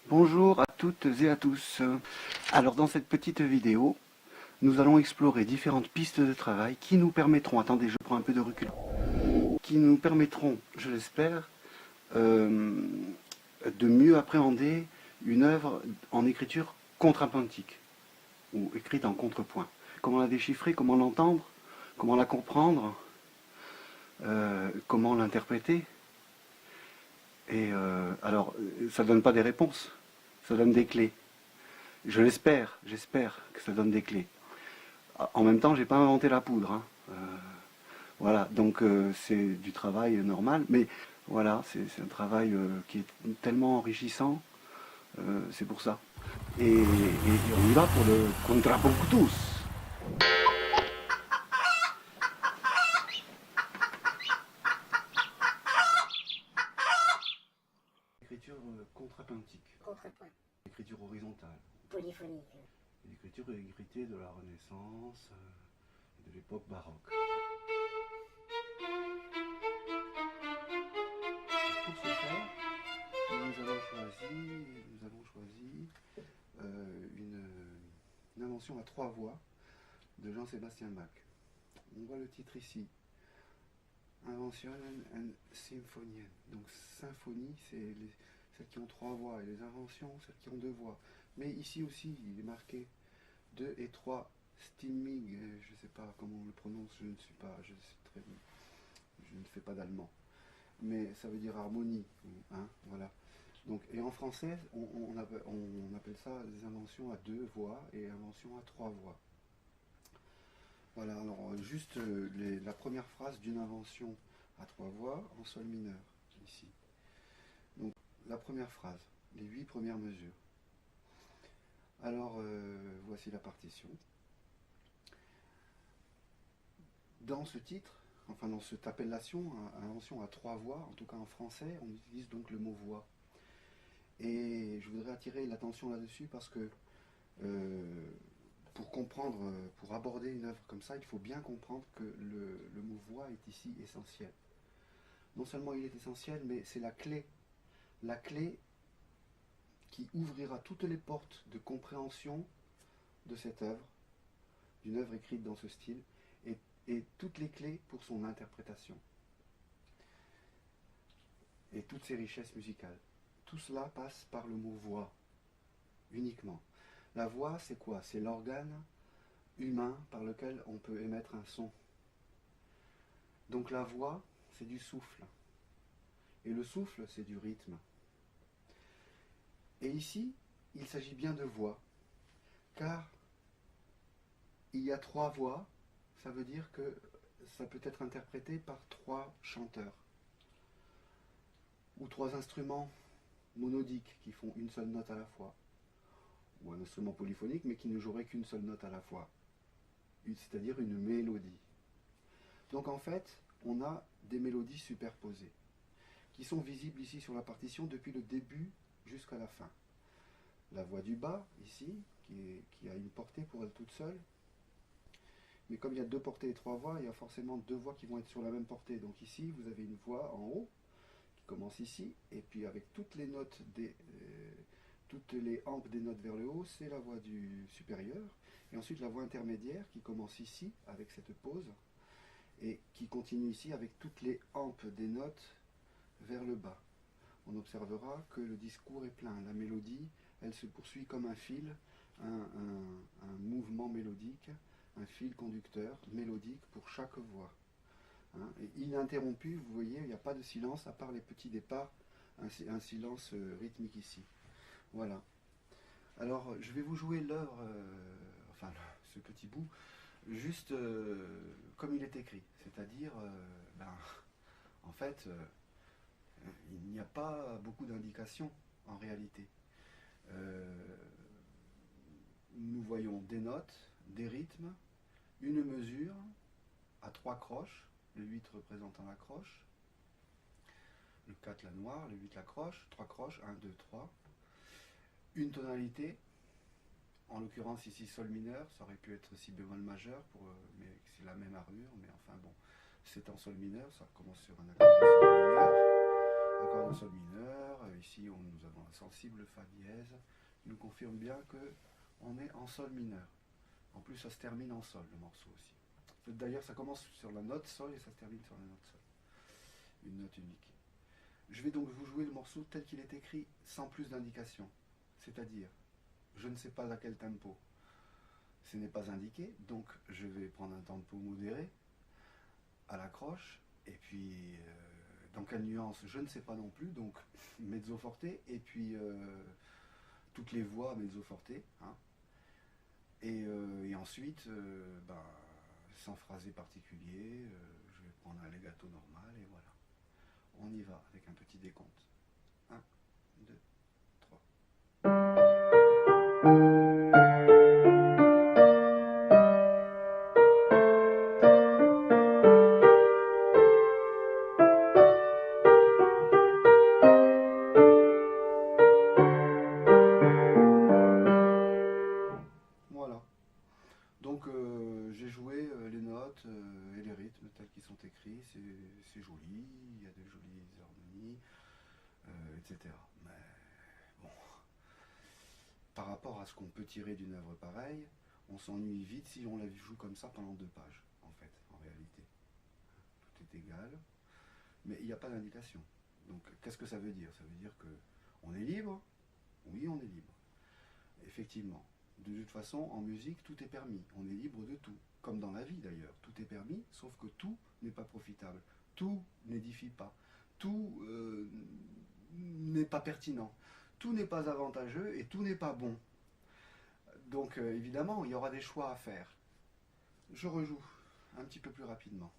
Bonjour à toutes et à tous. Alors dans cette petite vidéo, nous allons explorer différentes pistes de travail qui nous permettront, attendez je prends un peu de recul, qui nous permettront, je l'espère, de mieux appréhender une œuvre en écriture contrapuntique ou écrite en contrepoint. Comment la déchiffrer, comment l'entendre, comment la comprendre, comment l'interpréter. Et alors, ça ne donne pas des réponses, ça donne des clés. J'espère que ça donne des clés. En même temps, j'ai pas inventé la poudre, hein. Voilà, donc c'est du travail normal, mais voilà, c'est un travail qui est tellement enrichissant, c'est pour ça. Et on y va pour le contrapunctus. L'écriture contrapuntique, Contrepoint, l'écriture horizontale, polyphonique, l'écriture héritée de la Renaissance et de l'époque baroque. Pour ce faire, nous avons choisi une invention à 3 voix de Jean-Sébastien Bach. On voit le titre ici, Inventionen and Symphonien. Donc symphonie, c'est celles qui ont 3 voix, et les inventions, celles qui ont 2 voix. Mais ici aussi, il est marqué 2 et 3 Stimmig, je ne sais pas comment on le prononce, je ne fais pas d'allemand. Mais ça veut dire harmonie, hein, voilà. Donc, et en français, on appelle ça des inventions à 2 voix et inventions à 3 voix. Voilà, alors juste la première phrase d'une invention à 3 voix en sol mineur, ici. Donc la première phrase, les 8 premières mesures. Alors voici la partition. Dans ce titre, enfin dans cette appellation, invention à 3 voix, en tout cas en français, on utilise donc le mot voix. Et je voudrais attirer l'attention là-dessus parce que pour comprendre, pour aborder une œuvre comme ça, il faut bien comprendre que le mot voix est ici essentiel. Non seulement il est essentiel, mais c'est la clé qui ouvrira toutes les portes de compréhension de cette œuvre, d'une œuvre écrite dans ce style, et toutes les clés pour son interprétation. Et toutes ses richesses musicales. Tout cela passe par le mot voix, uniquement. La voix, c'est quoi? C'est l'organe humain par lequel on peut émettre un son. Donc la voix, c'est du souffle. Et le souffle, c'est du rythme. Et ici, il s'agit bien de voix, car il y a 3 voix, ça veut dire que ça peut être interprété par 3 chanteurs, ou 3 instruments monodiques qui font une seule note à la fois, ou un instrument polyphonique mais qui ne jouerait qu'une seule note à la fois, c'est-à-dire une mélodie. Donc en fait, on a des mélodies superposées, qui sont visibles ici sur la partition depuis le début jusqu'à la fin. La voix du bas, ici, qui a une portée pour elle toute seule, mais comme il y a 2 portées et 3 voix, il y a forcément 2 voix qui vont être sur la même portée. Donc ici, vous avez une voix en haut, qui commence ici, et puis avec toutes les notes toutes les hampes des notes vers le haut, c'est la voix du supérieur, et ensuite la voix intermédiaire qui commence ici avec cette pause, et qui continue ici avec toutes les hampes des notes vers le bas. On observera que le discours est plein, la mélodie, elle se poursuit comme un fil, un mouvement mélodique, un fil conducteur mélodique pour chaque voix. Hein, et ininterrompu, vous voyez, il n'y a pas de silence à part les petits départs, un silence rythmique ici. Voilà. Alors, je vais vous jouer l'heure, enfin ce petit bout, juste comme il est écrit. C'est-à-dire, en fait, il n'y a pas beaucoup d'indications en réalité. Nous voyons des notes, des rythmes, une mesure à 3 croches, le 8 représentant la croche, le 4 la noire, le 8 la croche, 3 croches, 1, 2, 3. Une tonalité, en l'occurrence ici sol mineur, ça aurait pu être si bémol majeur, mais c'est la même armure, mais enfin bon, c'est en sol mineur, ça commence sur un accord de sol mineur. accord de sol mineur. Ici, nous avons un sensible Fa dièse qui nous confirme bien qu'on est en sol mineur. En plus, ça se termine en sol, le morceau aussi. D'ailleurs, ça commence sur la note sol et ça se termine sur la note sol. Une note unique. Je vais donc vous jouer le morceau tel qu'il est écrit, sans plus d'indication. C'est-à-dire, je ne sais pas à quel tempo. Ce n'est pas indiqué, donc je vais prendre un tempo modéré à l'accroche, et puis dans quelle nuance, je ne sais pas non plus, donc mezzo forte, et puis toutes les voix mezzo forte, hein. Et ensuite, sans phrasé particulier, je vais prendre un legato normal, et voilà. On y va avec un petit décompte. 1, 2, 3. Voilà. Donc j'ai joué les notes et les rythmes tels qu'ils sont écrits, c'est joli, il y a de jolies harmonies, etc. Mais bon, par rapport à ce qu'on peut tirer d'une œuvre pareille, on s'ennuie vite si on la joue comme ça pendant 2 pages, en fait, en réalité. Tout est égal, mais il n'y a pas d'indication. Donc qu'est-ce que ça veut dire? Ça veut dire que on est libre? Oui, on est libre. Effectivement. De toute façon, en musique, tout est permis. On est libre de tout. Comme dans la vie d'ailleurs. Tout est permis, sauf que tout n'est pas profitable. Tout n'édifie pas. Tout n'est pas pertinent. Tout n'est pas avantageux et tout n'est pas bon. Donc évidemment, il y aura des choix à faire. Je rejoue un petit peu plus rapidement.